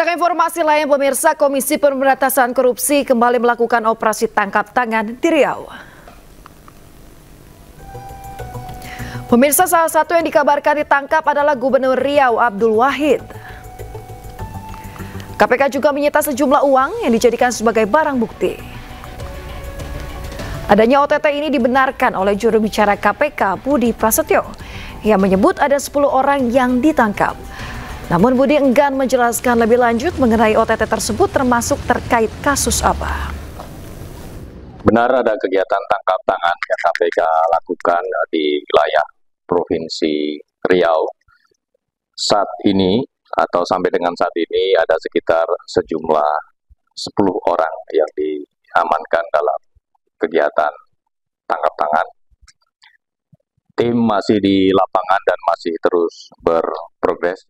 Kita ke informasi lain, pemirsa. Komisi Pemberantasan Korupsi kembali melakukan operasi tangkap tangan di Riau. Pemirsa, salah satu yang dikabarkan ditangkap adalah Gubernur Riau Abdul Wahid. KPK juga menyita sejumlah uang yang dijadikan sebagai barang bukti. Adanya OTT ini dibenarkan oleh juru bicara KPK Budi Prasetyo yang menyebut ada 10 orang yang ditangkap. Namun Budi enggan menjelaskan lebih lanjut mengenai OTT tersebut, termasuk terkait kasus apa. Benar ada kegiatan tangkap tangan yang KPK lakukan di wilayah Provinsi Riau. Saat ini atau sampai dengan saat ini ada sekitar sejumlah 10 orang yang diamankan dalam kegiatan tangkap tangan. Tim masih di lapangan dan masih terus berprogres.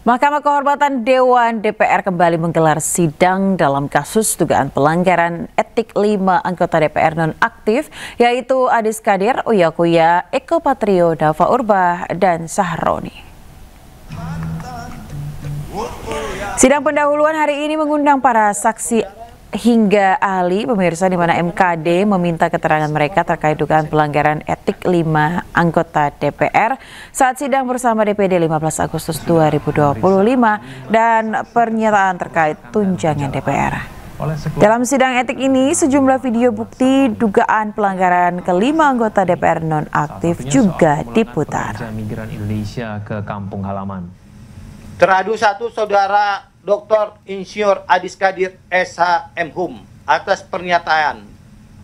Mahkamah Kehormatan Dewan DPR kembali menggelar sidang dalam kasus dugaan pelanggaran etik 5 anggota DPR nonaktif, yaitu Adis Kadir, Uya Kuya, Eko Patrio, Dava Urbah, dan Sahroni. Sidang pendahuluan hari ini mengundang para saksi hingga ahli, pemirsa, di mana MKD meminta keterangan mereka terkait dugaan pelanggaran etik 5 anggota DPR saat sidang bersama DPD 15 Agustus 2025 dan pernyataan terkait tunjangan DPR. Dalam sidang etik ini, sejumlah video bukti dugaan pelanggaran kelima anggota DPR nonaktif juga diputar. Migran Indonesia ke kampung halaman. Teradu 1 Saudara Dr. Insinyur Adis Kadir SH MHum atas pernyataan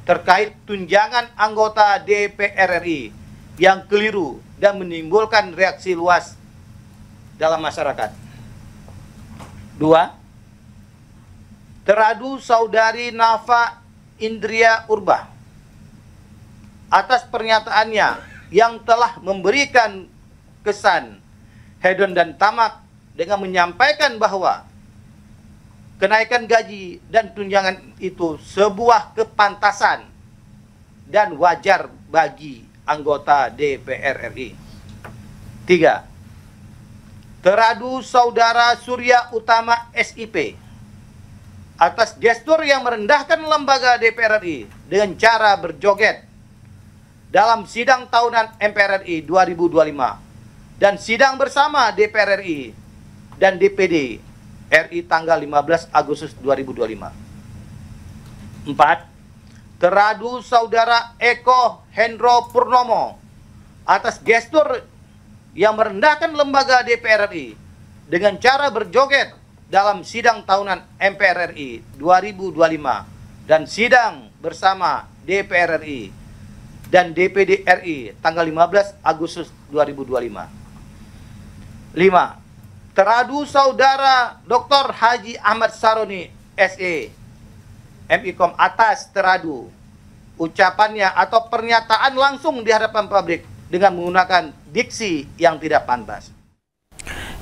terkait tunjangan anggota DPR RI yang keliru dan menimbulkan reaksi luas dalam masyarakat. 2. Teradu Saudari Nafa Indria Urbah atas pernyataannya yang telah memberikan kesan hedon dan tamak dengan menyampaikan bahwa kenaikan gaji dan tunjangan itu sebuah kepantasan dan wajar bagi anggota DPR RI. 3. Teradu Saudara Surya Utama SIP atas gestur yang merendahkan lembaga DPR RI dengan cara berjoget dalam sidang tahunan MPR RI 2025 dan sidang bersama DPR RI dan DPD RI tanggal 15 Agustus 2025. 4. Teradu Saudara Eko Hendro Purnomo atas gestur yang merendahkan lembaga DPR RI dengan cara berjoget dalam sidang tahunan MPR RI 2025 dan sidang bersama DPR RI dan DPD RI tanggal 15 Agustus 2025. 5. Teradu Saudara Dr. Haji Ahmad Saroni SE MIKOM atas teradu ucapannya atau pernyataan langsung di hadapan publik dengan menggunakan diksi yang tidak pantas.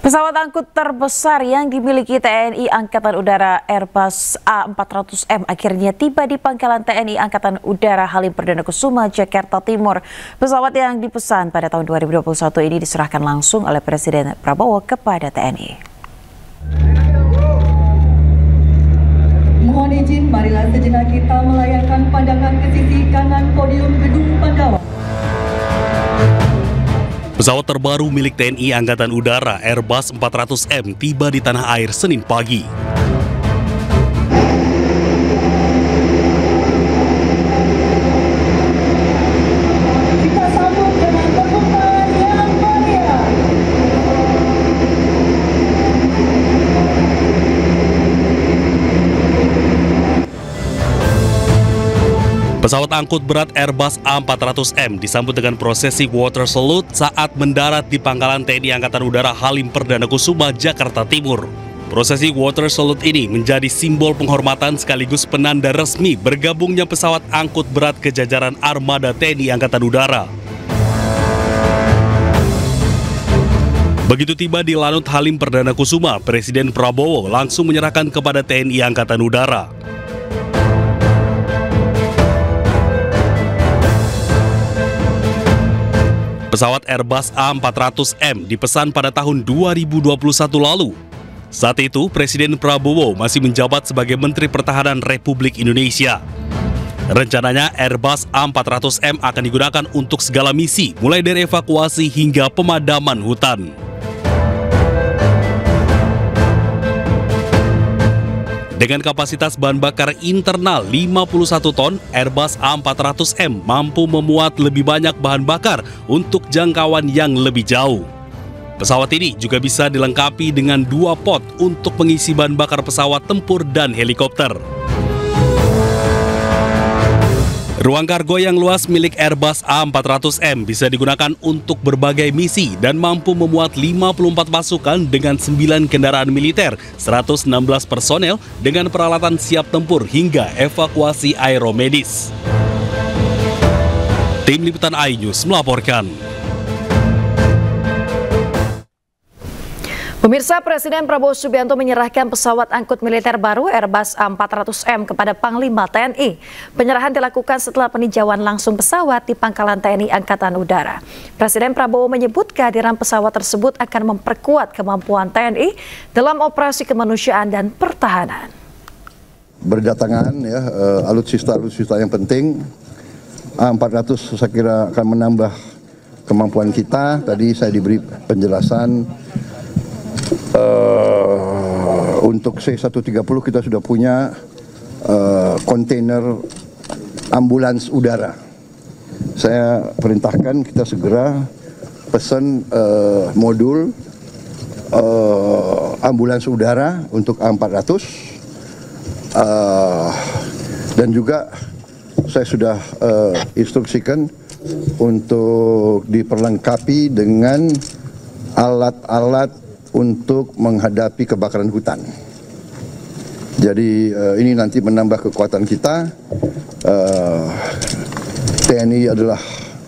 Pesawat angkut terbesar yang dimiliki TNI Angkatan Udara Airbus A400M akhirnya tiba di pangkalan TNI Angkatan Udara Halim Perdana Kusuma, Jakarta Timur. Pesawat yang dipesan pada tahun 2021 ini diserahkan langsung oleh Presiden Prabowo kepada TNI. Mohon izin, marilah sejenak kita melayangkan pandangan ke sisi kanan podium Gedung Pandawa. Pesawat terbaru milik TNI Angkatan Udara Airbus 400M tiba di tanah air Senin pagi. Kita sambut dengan tepukan yang meriah. Pesawat angkut berat Airbus A400M disambut dengan prosesi water salute saat mendarat di pangkalan TNI Angkatan Udara Halim Perdana Kusuma, Jakarta Timur. Prosesi water salute ini menjadi simbol penghormatan sekaligus penanda resmi bergabungnya pesawat angkut berat ke jajaran armada TNI Angkatan Udara. Begitu tiba di Lanut Halim Perdana Kusuma, Presiden Prabowo langsung menyerahkan kepada TNI Angkatan Udara. Pesawat Airbus A400M dipesan pada tahun 2021 lalu. Saat itu, Presiden Prabowo masih menjabat sebagai Menteri Pertahanan Republik Indonesia. Rencananya Airbus A400M akan digunakan untuk segala misi, mulai dari evakuasi hingga pemadaman hutan. Dengan kapasitas bahan bakar internal 51 ton, Airbus A400M mampu memuat lebih banyak bahan bakar untuk jangkauan yang lebih jauh. Pesawat ini juga bisa dilengkapi dengan 2 pot untuk mengisi bahan bakar pesawat tempur dan helikopter. Ruang kargo yang luas milik Airbus A400M bisa digunakan untuk berbagai misi dan mampu memuat 54 pasukan dengan 9 kendaraan militer, 116 personel dengan peralatan siap tempur hingga evakuasi aeromedis. Tim Liputan iNews melaporkan. Pemirsa, Presiden Prabowo Subianto menyerahkan pesawat angkut militer baru Airbus A400M kepada Panglima TNI. Penyerahan dilakukan setelah peninjauan langsung pesawat di Pangkalan TNI Angkatan Udara. Presiden Prabowo menyebut kehadiran pesawat tersebut akan memperkuat kemampuan TNI dalam operasi kemanusiaan dan pertahanan. Berdatangan ya, alutsista yang penting. A400 saya kira akan menambah kemampuan kita. Tadi saya diberi penjelasan. Untuk C-130 kita sudah punya kontainer ambulans udara. Saya perintahkan kita segera pesan modul ambulans udara untuk A400 dan juga saya sudah instruksikan untuk diperlengkapi dengan alat-alat untuk menghadapi kebakaran hutan. Jadi ini nanti menambah kekuatan kita. TNI adalah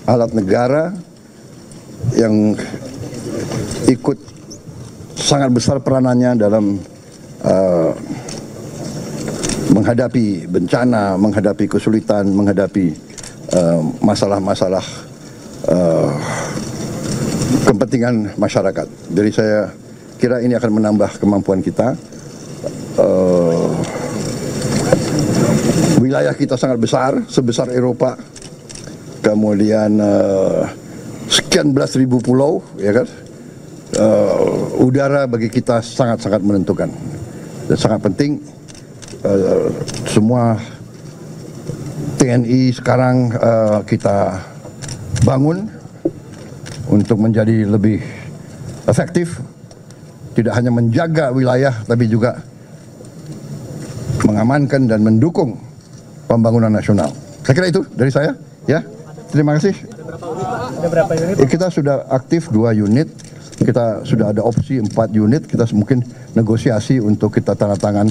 alat negara yang ikut sangat besar peranannya dalam menghadapi bencana, menghadapi kesulitan, menghadapi masalah-masalah kepentingan masyarakat. Jadi saya kira ini akan menambah kemampuan kita. Wilayah kita sangat besar, sebesar Eropa. Kemudian sekian belas ribu pulau, ya kan? Udara bagi kita sangat-sangat menentukan dan sangat penting. Semua TNI sekarang kita bangun untuk menjadi lebih efektif. Tidak hanya menjaga wilayah, tapi juga mengamankan dan mendukung pembangunan nasional. Saya kira itu dari saya. Ya, terima kasih. Ada berapa unit? Kita sudah aktif 2 unit. Kita sudah ada opsi 4 unit. Kita mungkin negosiasi untuk kita tanda tangan.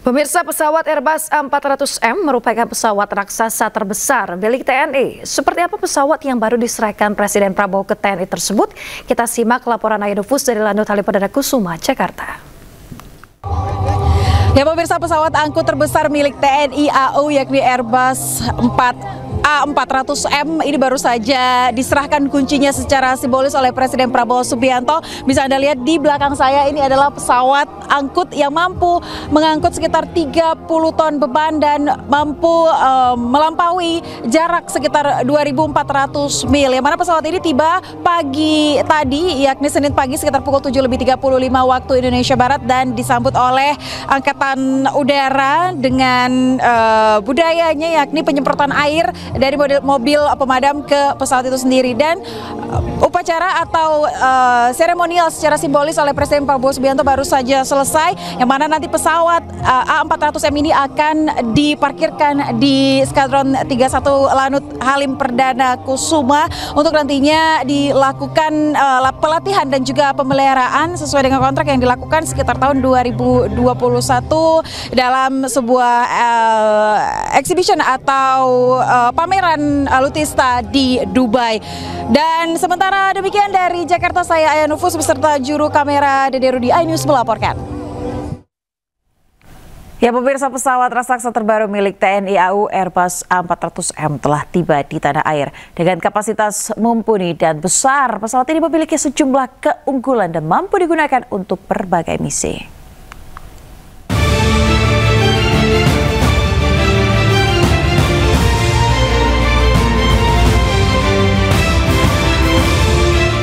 Pemirsa, pesawat Airbus A400M merupakan pesawat raksasa terbesar milik TNI. Seperti apa pesawat yang baru diserahkan Presiden Prabowo ke TNI tersebut? Kita simak laporan iNews dari Lanut Halim Perdana Kusuma, Jakarta. Ya pemirsa, pesawat angkut terbesar milik TNI AU yakni Airbus A400M ini baru saja diserahkan kuncinya secara simbolis oleh Presiden Prabowo Subianto. Bisa Anda lihat di belakang saya, ini adalah pesawat angkut yang mampu mengangkut sekitar 30 ton beban dan mampu melampaui jarak sekitar 2.400 mil. Yang mana pesawat ini tiba pagi tadi, yakni Senin pagi sekitar pukul 7.35 waktu Indonesia Barat dan disambut oleh Angkatan Udara dengan budayanya yakni penyemprotan air dari mobil pemadam ke pesawat itu sendiri. Dan upacara atau seremonial secara simbolis oleh Presiden Prabowo Subianto baru saja selesai, yang mana nanti pesawat A400M ini akan diparkirkan di Skadron 31 Lanut Halim Perdana Kusuma untuk nantinya dilakukan pelatihan dan juga pemeliharaan sesuai dengan kontrak yang dilakukan sekitar tahun 2021 dalam sebuah exhibition atau pameran alutsista di Dubai. Dan sementara demikian dari Jakarta, saya Aya Nufus beserta juru kamera Dede Rudi iNews melaporkan. Ya pemirsa, pesawat raksasa terbaru milik TNI AU Airbus A400M telah tiba di tanah air. Dengan kapasitas mumpuni dan besar, pesawat ini memiliki sejumlah keunggulan dan mampu digunakan untuk berbagai misi.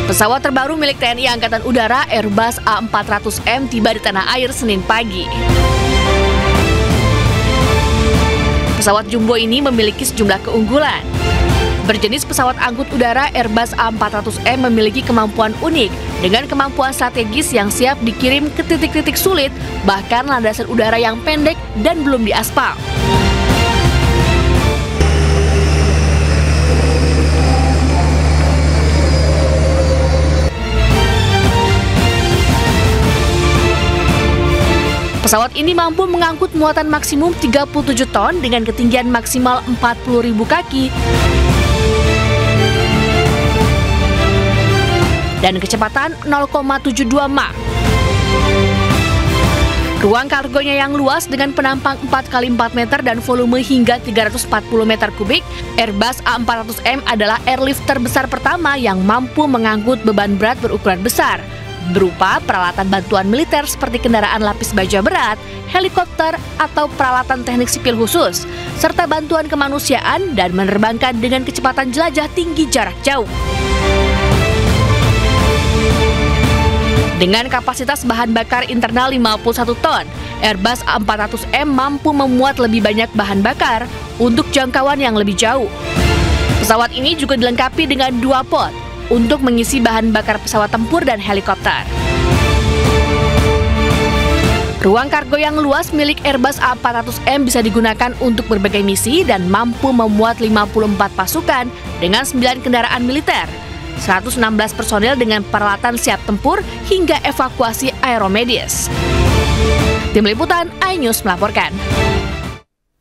Pesawat terbaru milik TNI Angkatan Udara Airbus A400M tiba di tanah air Senin pagi. Pesawat jumbo ini memiliki sejumlah keunggulan. Berjenis pesawat angkut udara Airbus A400M memiliki kemampuan unik dengan kemampuan strategis yang siap dikirim ke titik-titik sulit, bahkan landasan udara yang pendek dan belum diaspal. Pesawat ini mampu mengangkut muatan maksimum 37 ton dengan ketinggian maksimal 40.000 kaki dan kecepatan 0,72 Mach. Ruang kargonya yang luas dengan penampang 4x4 meter dan volume hingga 340 meter kubik, Airbus A400M adalah airlift terbesar pertama yang mampu mengangkut beban berat berukuran besar, berupa peralatan bantuan militer seperti kendaraan lapis baja berat, helikopter, atau peralatan teknik sipil khusus, serta bantuan kemanusiaan dan menerbangkan dengan kecepatan jelajah tinggi jarak jauh. Dengan kapasitas bahan bakar internal 51 ton, Airbus A400M mampu memuat lebih banyak bahan bakar untuk jangkauan yang lebih jauh. Pesawat ini juga dilengkapi dengan 2 pod untuk mengisi bahan bakar pesawat tempur dan helikopter. Ruang kargo yang luas milik Airbus A400M bisa digunakan untuk berbagai misi dan mampu memuat 54 pasukan dengan 9 kendaraan militer, 116 personel dengan peralatan siap tempur hingga evakuasi aeromedis. Tim Liputan iNews melaporkan.